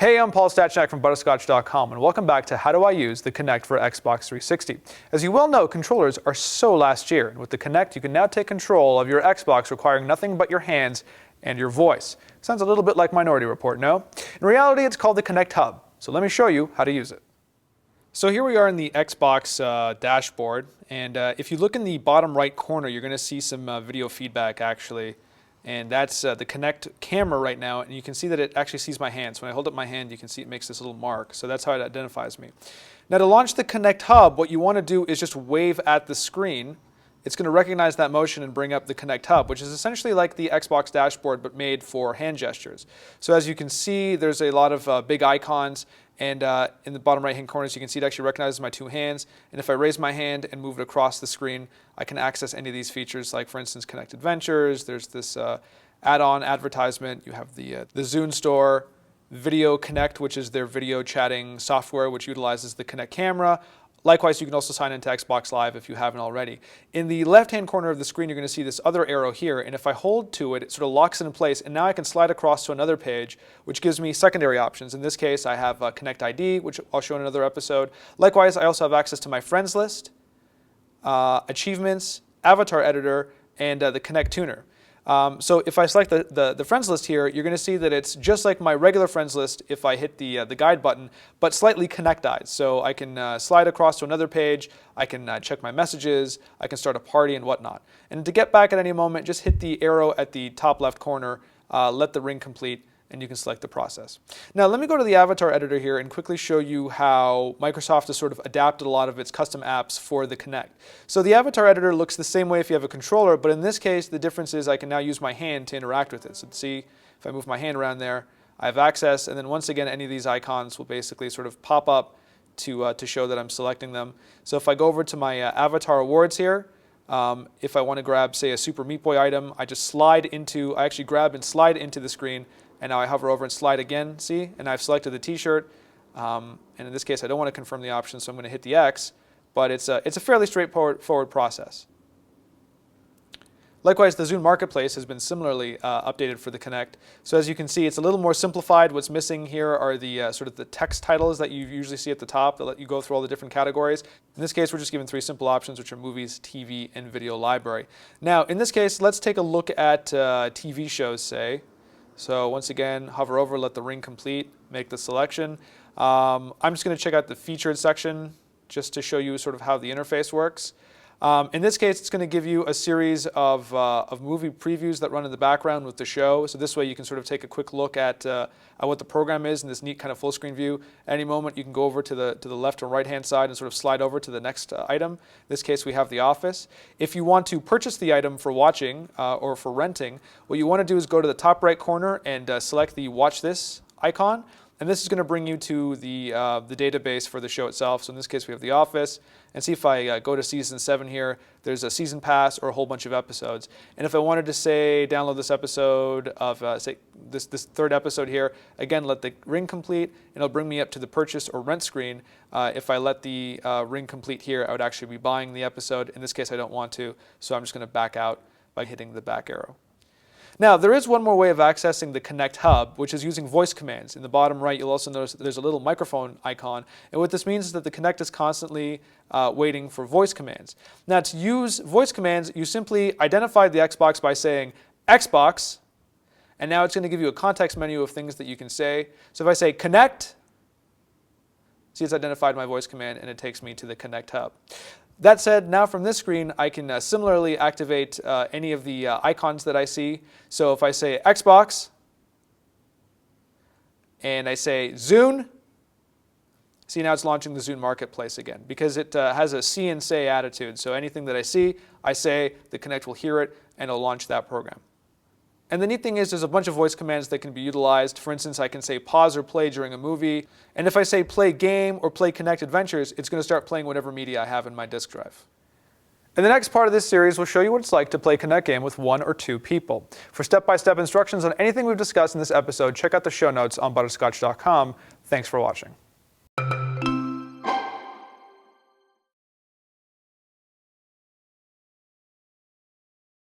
Hey, I'm Paul Stachnak from Butterscotch.com, and welcome back to How Do I Use the Kinect for Xbox 360. As you well know, controllers are so last year, and with the Kinect you can now take control of your Xbox requiring nothing but your hands and your voice. Sounds a little bit like Minority Report, no? In reality, it's called the Kinect Hub, so let me show you how to use it. So here we are in the Xbox dashboard, and if you look in the bottom right corner, you're going to see some video feedback actually. And that's the Kinect camera right now, and you can see that it actually sees my hand. So when I hold up my hand, you can see it makes this little mark. So that's how it identifies me. Now to launch the Kinect Hub, what you want to do is just wave at the screen. It's going to recognize that motion and bring up the Kinect Hub, which is essentially like the Xbox dashboard but made for hand gestures. So as you can see, there's a lot of big icons, and in the bottom right hand corners you can see it actually recognizes my two hands, and if I raise my hand and move it across the screen, I can access any of these features, like for instance Kinect Adventures. There's this add-on advertisement. You have the Zune store, Video Connect, which is their video chatting software which utilizes the Kinect camera. Likewise, you can also sign into Xbox Live if you haven't already. In the left-hand corner of the screen, you're going to see this other arrow here, and if I hold to it, it sort of locks it in place, and now I can slide across to another page, which gives me secondary options. In this case, I have Kinect ID, which I'll show in another episode. Likewise, I also have access to my friends list, achievements, avatar editor, and the Kinect tuner. So if I select the friends list here, you're going to see that it's just like my regular friends list if I hit the guide button, but slightly Kinectized. So I can slide across to another page, I can check my messages, I can start a party and whatnot. And to get back at any moment, just hit the arrow at the top left corner, let the ring complete, and you can select the process. Now let me go to the avatar editor here and quickly show you how Microsoft has sort of adapted a lot of its custom apps for the Kinect. So the avatar editor looks the same way if you have a controller, but in this case the difference is I can now use my hand to interact with it. So see, if I move my hand around there, I have access, and then once again any of these icons will basically sort of pop up to show that I'm selecting them. So if I go over to my avatar awards here, if I want to grab, say, a Super Meat Boy item, I actually grab and slide into the screen, and now I hover over and slide again, see? And I've selected the t-shirt, and in this case I don't want to confirm the option, so I'm going to hit the X, but it's a fairly straightforward process. Likewise, the Zune Marketplace has been similarly updated for the Kinect. So as you can see, it's a little more simplified. What's missing here are the sort of the text titles that you usually see at the top that let you go through all the different categories. In this case, we're just given three simple options, which are movies, TV, and video library. Now, in this case, let's take a look at TV shows, say. So once again, hover over, let the ring complete, make the selection. I'm just going to check out the featured section just to show you sort of how the interface works. In this case, it's going to give you a series of movie previews that run in the background with the show. So this way you can sort of take a quick look at what the program is in this neat kind of full screen view. At any moment, you can go over to the left or right hand side and sort of slide over to the next item. In this case, we have The Office. If you want to purchase the item for watching or for renting, what you want to do is go to the top right corner and select the Watch This icon. And this is going to bring you to the database for the show itself. So in this case, we have The Office. And see if I go to season 7 here, there's a season pass or a whole bunch of episodes. And if I wanted to say download this episode of, say, this third episode here, again, let the ring complete, and it'll bring me up to the purchase or rent screen. If I let the ring complete here, I would actually be buying the episode. In this case, I don't want to, so I'm just going to back out by hitting the back arrow. Now, there is one more way of accessing the Kinect Hub, which is using voice commands. In the bottom right, you'll also notice that there's a little microphone icon. And what this means is that the Kinect is constantly waiting for voice commands. Now, to use voice commands, you simply identify the Xbox by saying Xbox, and now it's going to give you a context menu of things that you can say. So if I say Kinect, see, it's identified my voice command, and it takes me to the Kinect Hub. That said, now from this screen, I can similarly activate any of the icons that I see. So if I say Xbox, and I say Zune, see, now it's launching the Zune Marketplace again, because it has a see and say attitude. So anything that I see, I say, the Kinect will hear it, and it'll launch that program. And the neat thing is there's a bunch of voice commands that can be utilized. For instance, I can say pause or play during a movie. And if I say play game or play Kinect Adventures, it's going to start playing whatever media I have in my disk drive. In the next part of this series, we'll show you what it's like to play a Kinect game with 1 or 2 people. For step-by-step instructions on anything we've discussed in this episode, check out the show notes on Butterscotch.com. Thanks for watching.